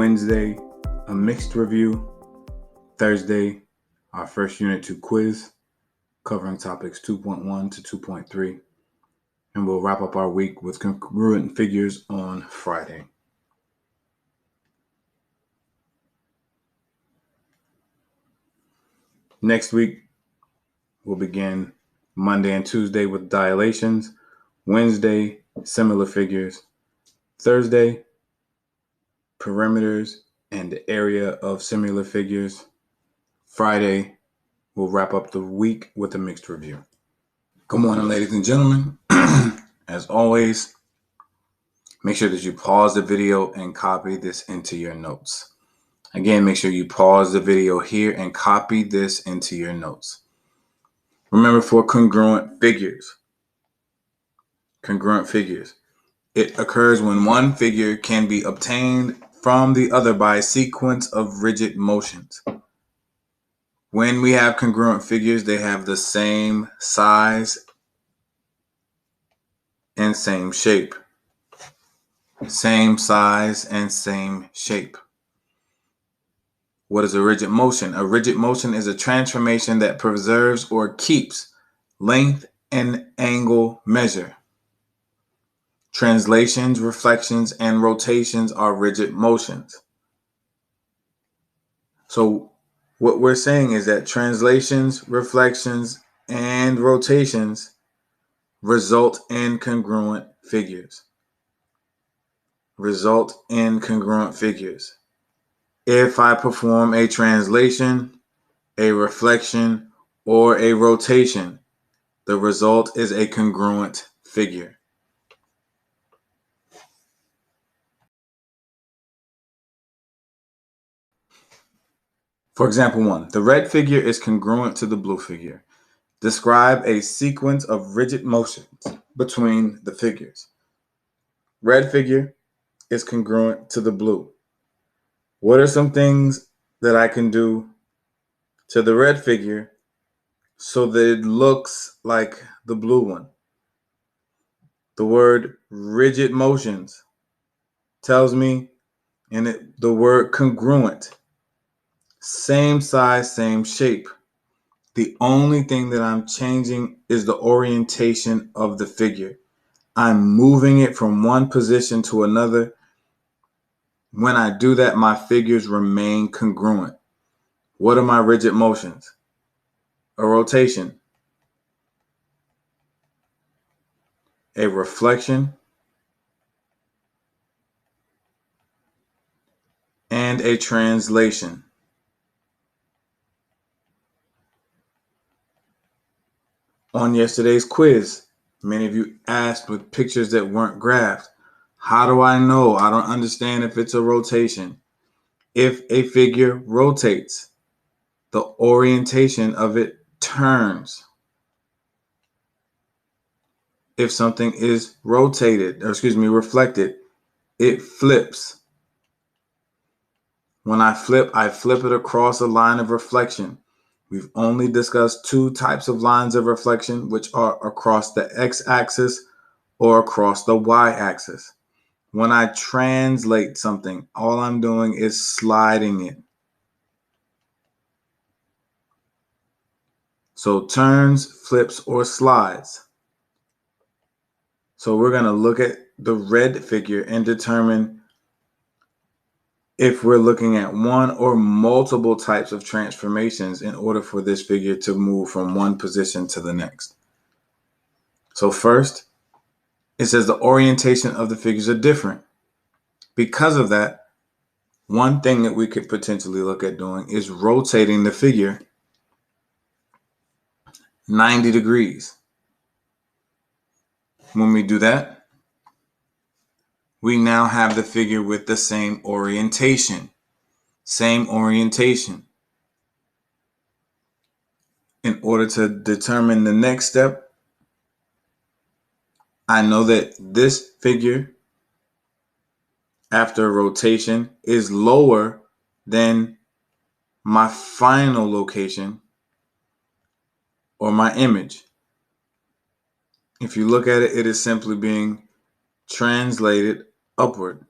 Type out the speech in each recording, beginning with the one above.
Wednesday, a mixed review. Thursday, our first Unit 2 quiz, covering topics 2.1 to 2.3. And we'll wrap up our week with Congruent Figures on Friday. Next week, we'll begin Monday and Tuesday with dilations. Wednesday, similar figures. Thursday, perimeters and the area of similar figures. Friday, we'll wrap up the week with a mixed review. Good morning, ladies and gentlemen. As always, make sure that you pause the video and copy this into your notes. Again, make sure you pause the video here and copy this into your notes. Remember, for congruent figures, it occurs when one figure can be obtained from the other by a sequence of rigid motions. When we have congruent figures, they have the same size and same shape. Same size and same shape. What is a rigid motion? A rigid motion is a transformation that preserves or keeps length and angle measure. Translations, reflections, and rotations are rigid motions. So what we're saying is that translations, reflections, and rotations result in congruent figures. If I perform a translation, a reflection, or a rotation, the result is a congruent figure. For example 1, the red figure is congruent to the blue figure. Describe a sequence of rigid motions between the figures. Red figure is congruent to the blue. What are some things that I can do to the red figure so that it looks like the blue one? The word rigid motions tells me, and the word congruent, same size, same shape. The only thing that I'm changing is the orientation of the figure. I'm moving it from one position to another. When I do that, my figures remain congruent. What are my rigid motions? A rotation, a reflection, and a translation. On yesterday's quiz, many of you asked with pictures that weren't graphed. How do I know? I don't understand if it's a rotation. If a figure rotates, the orientation of it turns. If something is reflected, it flips. When I flip it across a line of reflection. We've only discussed two types of lines of reflection, which are across the x-axis or across the y-axis. When I translate something, all I'm doing is sliding it. So turns, flips, or slides. So we're going to look at the red figure and determine if we're looking at one or multiple types of transformations in order for this figure to move from one position to the next. So first, it says the orientation of the figures are different. Because of that, one thing that we could potentially look at doing is rotating the figure 90 degrees. When we do that, we now have the figure with the same orientation. In order to determine the next step, I know that this figure, after rotation, is lower than my final location or my image. If you look at it, it is simply being translated upward.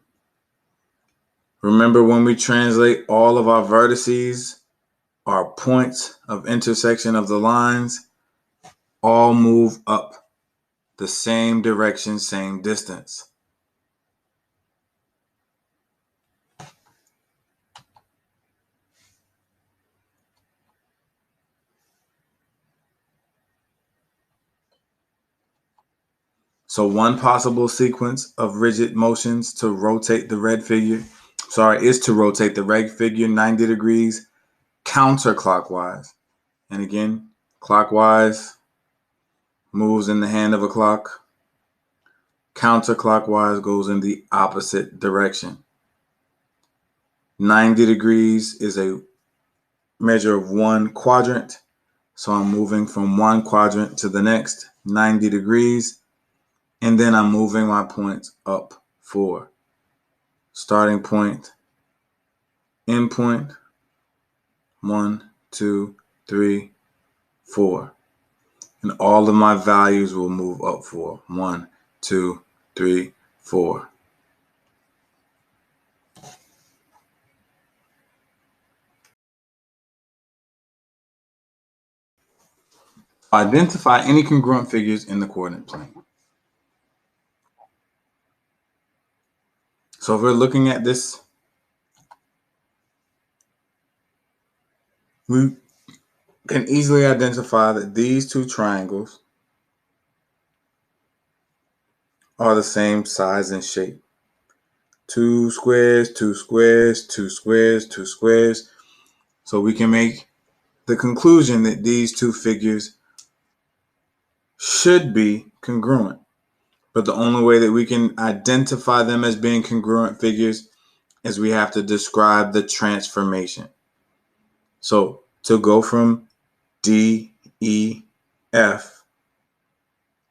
Remember, when we translate, all of our vertices are points of intersection of the lines, all move up the same direction, same distance. So one possible sequence of rigid motions to rotate the red figure, is to rotate the red figure 90 degrees counterclockwise. And again, clockwise moves in the hand of a clock. Counterclockwise goes in the opposite direction. 90 degrees is a measure of one quadrant. So I'm moving from one quadrant to the next, 90 degrees. And then I'm moving my points up 4. Starting point, end point, 1, 2, 3, 4. And all of my values will move up 4. 1, 2, 3, 4. Identify any congruent figures in the coordinate plane. So if we're looking at this, we can easily identify that these two triangles are the same size and shape. 2 squares, 2 squares, 2 squares, 2 squares. So we can make the conclusion that these two figures should be congruent. But the only way that we can identify them as being congruent figures is we have to describe the transformation. So to go from D, E, F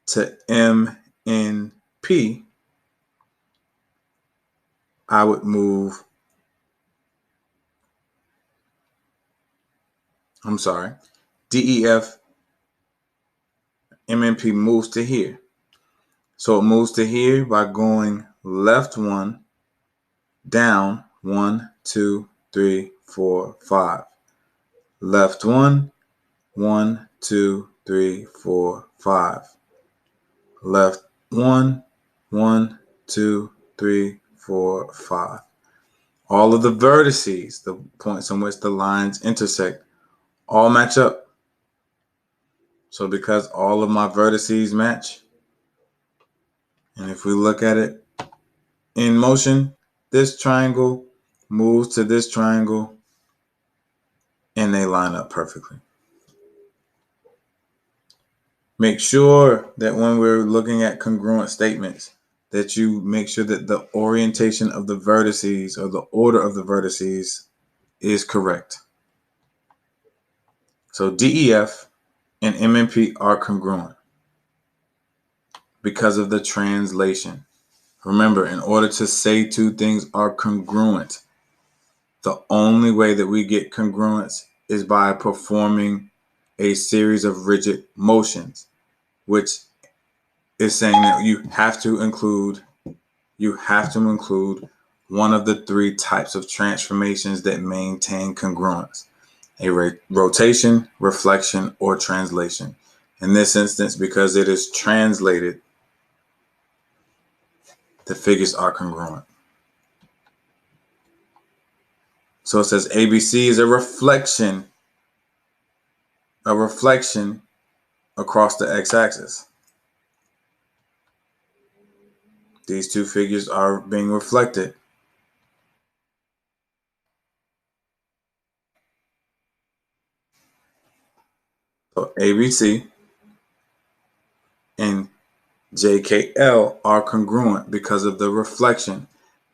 to M, N, P, I would move, D, E, F, M, N, P moves to here. So it moves to here by going left 1, down 1, 2, 3, 4, 5. Left 1, 1, 2, 3, 4, 5. Left 1, 1, 2, 3, 4, 5. All of the vertices, the points on which the lines intersect, all match up. So because all of my vertices match, and if we look at it in motion, this triangle moves to this triangle and they line up perfectly. Make sure that when we're looking at congruent statements, that you make sure that the orientation of the vertices or the order of the vertices is correct. So DEF and MNP are congruent because of the translation. Remember, in order to say two things are congruent, the only way that we get congruence is by performing a series of rigid motions, which is saying that you have to include one of the 3 types of transformations that maintain congruence: a rotation, reflection, or translation. In this instance, because it is translated, the figures are congruent. So it says ABC is a reflection across the x-axis. These two figures are being reflected. So ABC and JKL are congruent because of the reflection.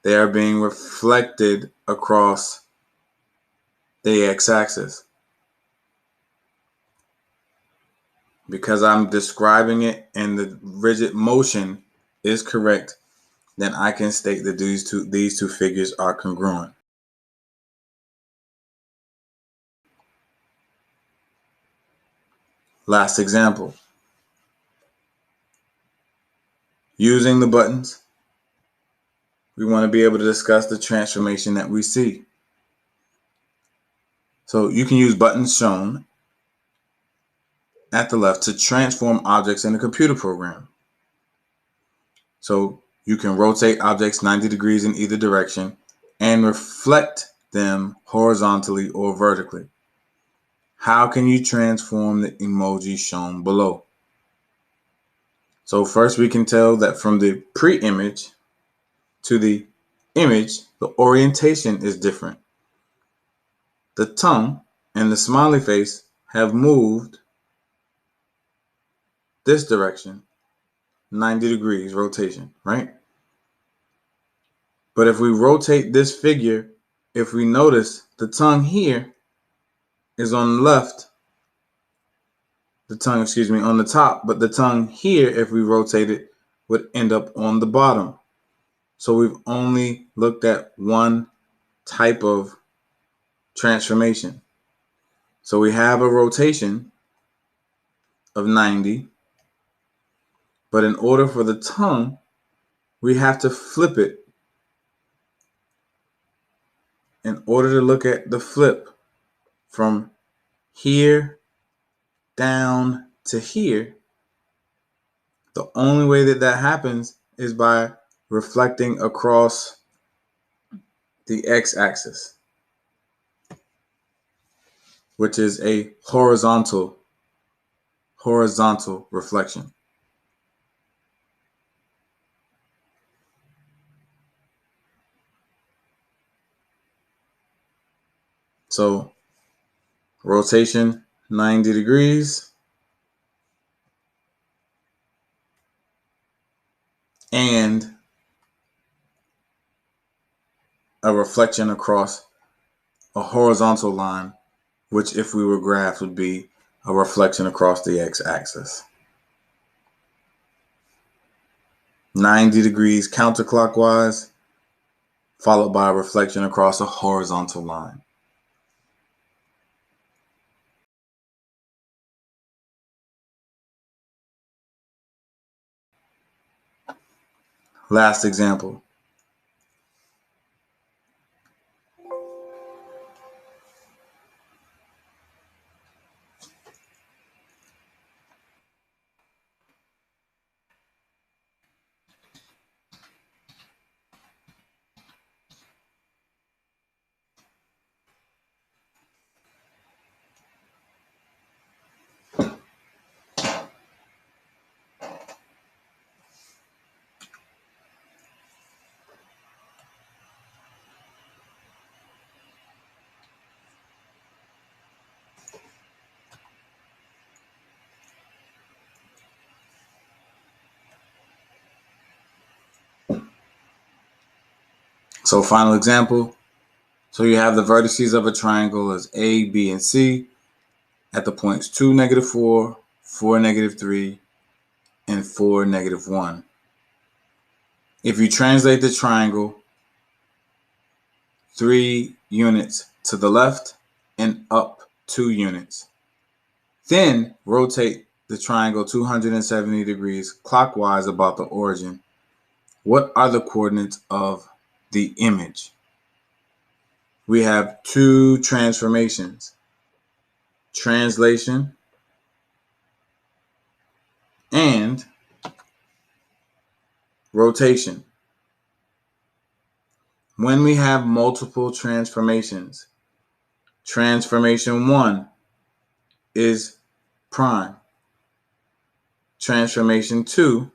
They are being reflected across the x-axis. Because I'm describing it and the rigid motion is correct, then I can state that these two figures are congruent. Last example. Using the buttons, we want to be able to discuss the transformation that we see. So you can use buttons shown at the left to transform objects in a computer program. So you can rotate objects 90 degrees in either direction and reflect them horizontally or vertically. How can you transform the emoji shown below? So first we can tell that from the pre-image to the image, the orientation is different. The tongue and the smiley face have moved this direction, 90 degrees rotation, right? But if we rotate this figure, if we notice the tongue here is on the left, on the top, but the tongue here, if we rotate it, would end up on the bottom. So we've only looked at one type of transformation. So we have a rotation of 90, but in order for the tongue, we have to flip it. In order to look at the flip from here down to here, the only way that that happens is by reflecting across the x-axis, which is a horizontal reflection. So rotation 90 degrees and a reflection across a horizontal line, which if we were graphed would be a reflection across the x-axis. 90 degrees counterclockwise, followed by a reflection across a horizontal line. Last example. So final example. So you have the vertices of a triangle as A, B, and C at the points 2, -4, 4, -3, and 4, -1. If you translate the triangle 3 units to the left and up 2 units, then rotate the triangle 270 degrees clockwise about the origin, what are the coordinates of the image? We have two transformations, translation and rotation. When we have multiple transformations, transformation 1 is prime. Transformation 2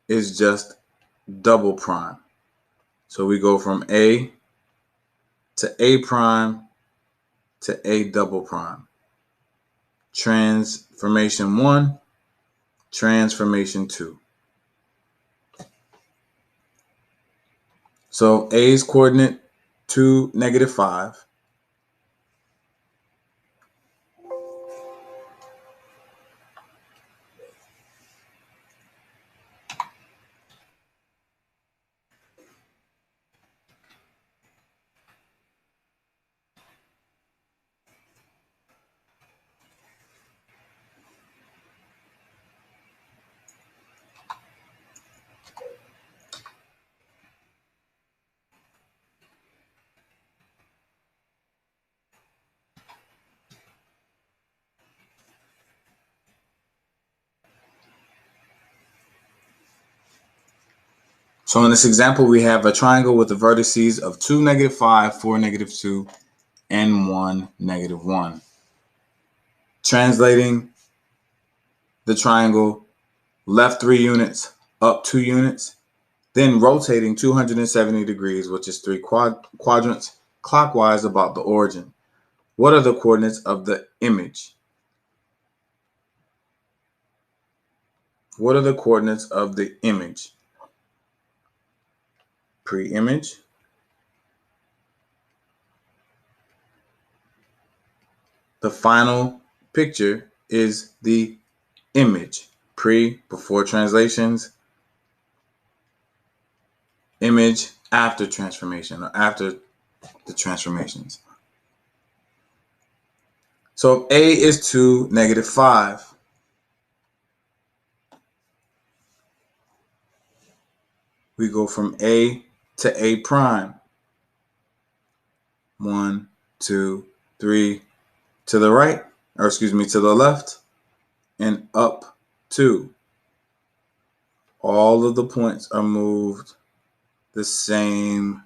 is just double prime. So we go from A to A prime to A double prime. Transformation 1, transformation 2. So A's coordinate 2, -5. So in this example, we have a triangle with the vertices of 2, -5, 4, -2, and 1, -1. Translating the triangle, left 3 units, up 2 units, then rotating 270 degrees, which is 3 quadrants, clockwise about the origin. What are the coordinates of the image? What are the coordinates of the image? Pre-image. The final picture is the image. Before translations, image after transformation, or after the transformations. So if A is 2, -5, we go from A to A prime. 1, 2, 3 to the right, or excuse me, to the left, and up 2. All of the points are moved the same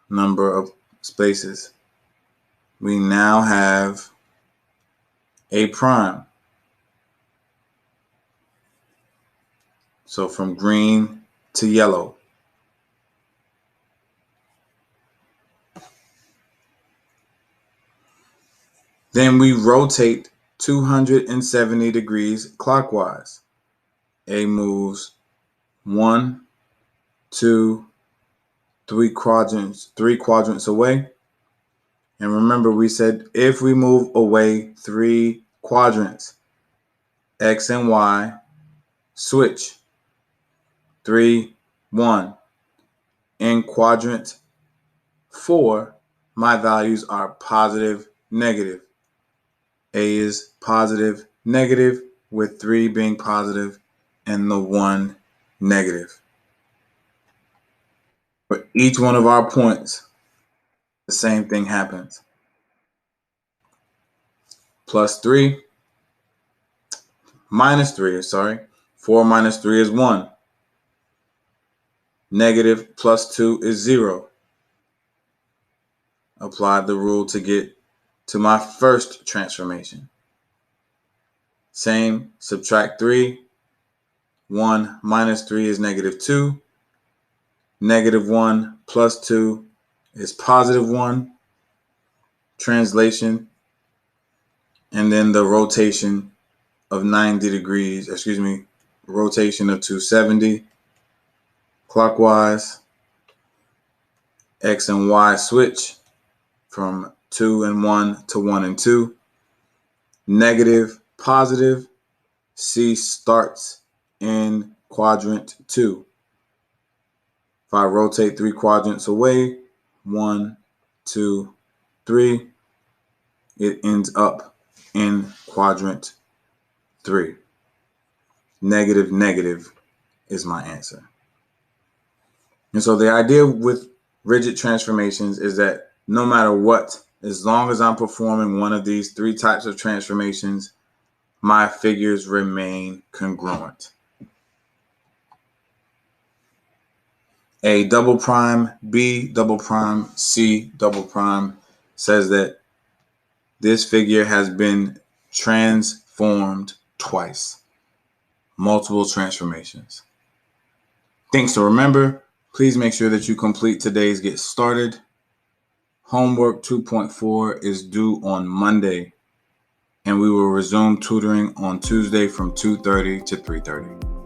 number of spaces. We now have A prime. So from green to yellow. Then we rotate 270 degrees clockwise. A moves 1, 2, 3 quadrants away. And remember, we said if we move away 3 quadrants, X and Y switch. 3, 1. In quadrant 4, my values are positive, negative. A is positive, negative, with 3 being positive and the 1 negative. For each one of our points, the same thing happens. +3, -3, sorry. 4 minus 3 is 1. Negative +2 is 0. Apply the rule to get to my first transformation. Same, subtract 3. 1 minus 3 is -2. -1 plus 2 is +1. Translation. And then the rotation of 90 degrees, rotation of 270 clockwise. X and Y switch from 2 and 1 to 1 and 2. Negative, positive. C starts in quadrant 2. If I rotate 3 quadrants away, 1, 2, 3, it ends up in quadrant 3. Negative, negative is my answer. And so the idea with rigid transformations is that no matter what, as long as I'm performing one of these 3 types of transformations, my figures remain congruent. A double prime, B double prime, C double prime says that this figure has been transformed twice. Multiple transformations. Things to remember. Please make sure that you complete today's Get Started. Homework 2.4 is due on Monday, and we will resume tutoring on Tuesday from 2:30 to 3:30.